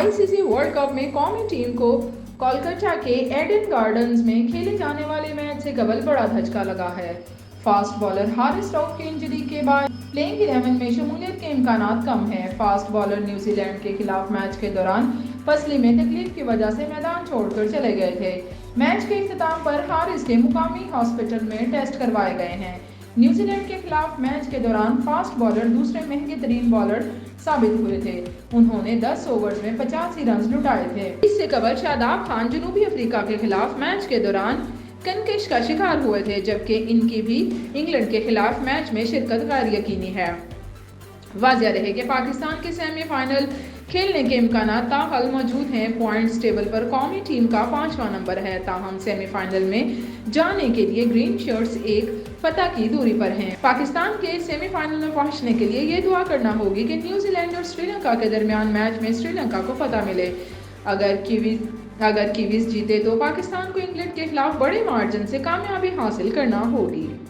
ICC world cup में कौमी team को कोलकाता के एडन गार्डन्स में खेले जाने वाले मैच से कबल बड़ा धचका लगा है। फास्ट बॉलर हारिस स्टोक की इंजरी के बाद प्लेइंग 11 में शमूलियत के इम्कानात कम हैं। फास्ट बॉलर न्यूजीलैंड के खिलाफ मैच के दौरान पसली में तकलीफ की वजह से मैदान छोड़कर चले गए थे। मैच के इख्तिताम पर हारिस के मुकामी हॉस्पिटल में टेस्ट करवाए गए हैं। न्यूजीलैंड के खिलाफ मैच के दौरान फास्ट बॉलर दूसरे महंगे तरीन बॉलर साबित हुए थे। उन्होंने 10 ओवर्स में 85 रन लुटाए थे। इससे कबल शादाब खान जनूबी अफ्रीका के खिलाफ मैच के दौरान कनकश का शिकार हुए थे, जबकि इनकी भी इंग्लैंड के खिलाफ मैच में शिरकत गैर यकीनी है। वाज़िया रहे कि पाकिस्तान के सेमीफाइनल खेलने के इम्कानात ताहल मौजूद हैं। पॉइंट्स टेबल पर कौमी टीम का 5वां नंबर है, ताहम सेमीफाइनल में जाने के लिए ग्रीन शर्ट्स एक फतह की दूरी पर हैं। पाकिस्तान के सेमीफाइनल में पहुंचने के लिए ये दुआ करना होगी कि न्यूजीलैंड और श्रीलंका के दरमियान मैच में श्रीलंका को फतह मिले। अगर कीवीज जीते तो पाकिस्तान को इंग्लैंड के खिलाफ बड़े मार्जिन से कामयाबी हासिल करना होगी।